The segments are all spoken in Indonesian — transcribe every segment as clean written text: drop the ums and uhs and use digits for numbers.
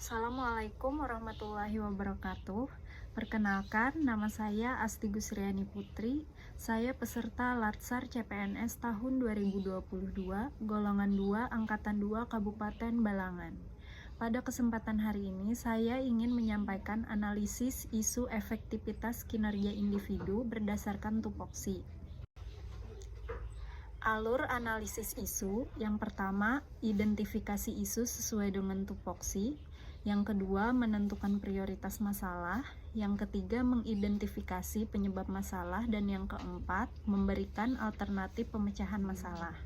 Assalamualaikum warahmatullahi wabarakatuh. Perkenalkan, nama saya Asti Gusriani Putri. Saya peserta Latsar CPNS tahun 2022, golongan 2, angkatan 2, Kabupaten Balangan. Pada kesempatan hari ini, saya ingin menyampaikan analisis isu efektivitas kinerja individu berdasarkan tupoksi. Alur analisis isu, yang pertama, identifikasi isu sesuai dengan tupoksi. Yang kedua, menentukan prioritas masalah. Yang ketiga, mengidentifikasi penyebab masalah. Dan yang keempat, memberikan alternatif pemecahan masalah.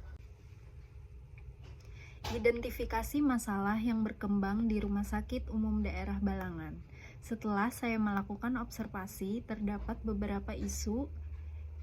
Identifikasi masalah yang berkembang di Rumah Sakit Umum Daerah Balangan. Setelah saya melakukan observasi, terdapat beberapa isu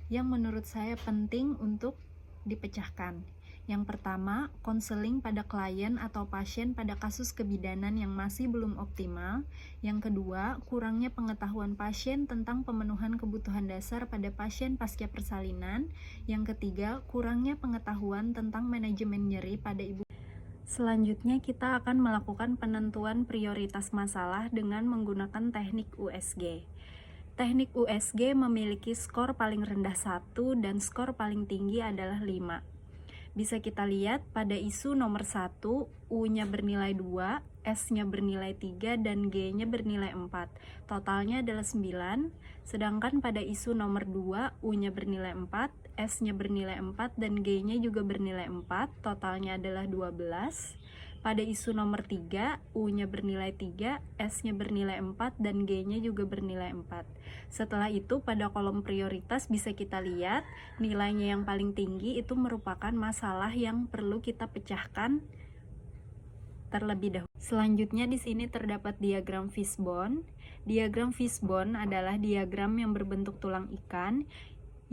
yang menurut saya penting untuk dipecahkan. Yang pertama, konseling pada klien atau pasien pada kasus kebidanan yang masih belum optimal. Yang kedua, kurangnya pengetahuan pasien tentang pemenuhan kebutuhan dasar pada pasien pasca persalinan. Yang ketiga, kurangnya pengetahuan tentang manajemen nyeri pada ibu. Selanjutnya, kita akan melakukan penentuan prioritas masalah dengan menggunakan teknik USG. Teknik USG memiliki skor paling rendah 1 dan skor paling tinggi adalah 5. Bisa kita lihat pada isu nomor 1, U-nya bernilai 2, S-nya bernilai 3, dan G-nya bernilai 4. Totalnya adalah 9. Sedangkan pada isu nomor 2, U-nya bernilai 4, S-nya bernilai 4, dan G-nya juga bernilai 4. Totalnya adalah 12. Pada isu nomor 3, U-nya bernilai 3, S-nya bernilai 4, dan G-nya juga bernilai 4. Setelah itu, pada kolom prioritas bisa kita lihat nilainya yang paling tinggi itu merupakan masalah yang perlu kita pecahkan terlebih dahulu. Selanjutnya di sini terdapat diagram fishbone. Diagram fishbone adalah diagram yang berbentuk tulang ikan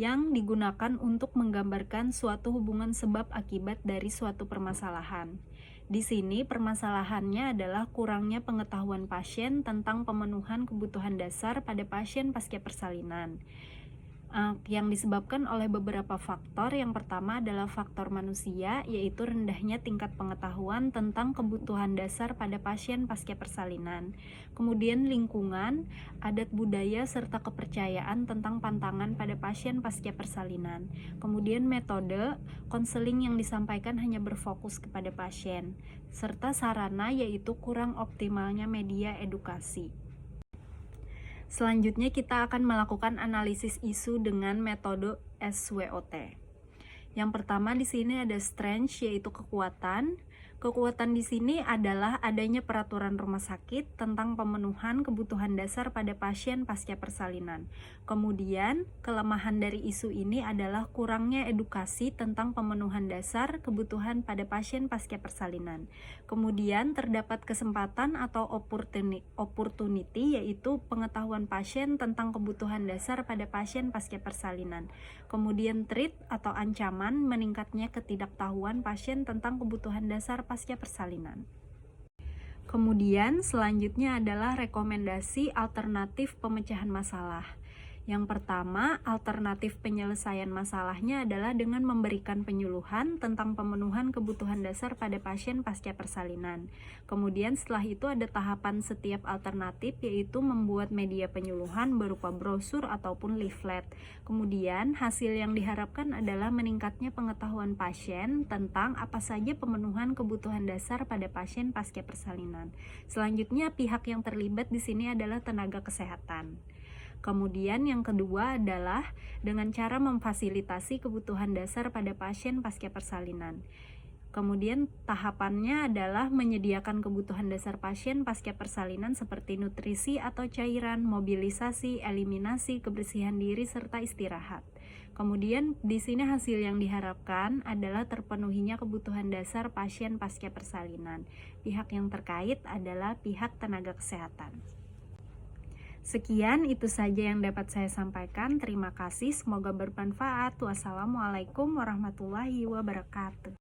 yang digunakan untuk menggambarkan suatu hubungan sebab akibat dari suatu permasalahan. Di sini permasalahannya adalah kurangnya pengetahuan pasien tentang pemenuhan kebutuhan dasar pada pasien pasca persalinan. Yang disebabkan oleh beberapa faktor. Yang pertama adalah faktor manusia, yaitu rendahnya tingkat pengetahuan tentang kebutuhan dasar pada pasien pasca persalinan. Kemudian lingkungan, adat budaya, serta kepercayaan tentang pantangan pada pasien pasca persalinan. Kemudian metode, konseling yang disampaikan hanya berfokus kepada pasien, serta sarana, yaitu kurang optimalnya media edukasi. Selanjutnya kita akan melakukan analisis isu dengan metode SWOT. Yang pertama di sini ada strength, yaitu kekuatan. Kekuatan di sini adalah adanya peraturan rumah sakit tentang pemenuhan kebutuhan dasar pada pasien pasca persalinan. Kemudian, kelemahan dari isu ini adalah kurangnya edukasi tentang pemenuhan dasar kebutuhan pada pasien pasca persalinan. Kemudian, terdapat kesempatan atau opportunity, yaitu pengetahuan pasien tentang kebutuhan dasar pada pasien pasca persalinan. Kemudian, threat atau ancaman, meningkatnya ketidaktahuan pasien tentang kebutuhan dasar pasca persalinan. Kemudian selanjutnya adalah rekomendasi alternatif pemecahan masalah. Yang pertama, alternatif penyelesaian masalahnya adalah dengan memberikan penyuluhan tentang pemenuhan kebutuhan dasar pada pasien pasca persalinan. Kemudian setelah itu ada tahapan setiap alternatif, yaitu membuat media penyuluhan berupa brosur ataupun leaflet. Kemudian hasil yang diharapkan adalah meningkatnya pengetahuan pasien tentang apa saja pemenuhan kebutuhan dasar pada pasien pasca persalinan. Selanjutnya pihak yang terlibat di sini adalah tenaga kesehatan. Kemudian yang kedua adalah dengan cara memfasilitasi kebutuhan dasar pada pasien pasca persalinan. Kemudian tahapannya adalah menyediakan kebutuhan dasar pasien pasca persalinan seperti nutrisi atau cairan, mobilisasi, eliminasi, kebersihan diri, serta istirahat. Kemudian di sini hasil yang diharapkan adalah terpenuhinya kebutuhan dasar pasien pasca persalinan. Pihak yang terkait adalah pihak tenaga kesehatan. Sekian, itu saja yang dapat saya sampaikan. Terima kasih, semoga bermanfaat. Wassalamualaikum warahmatullahi wabarakatuh.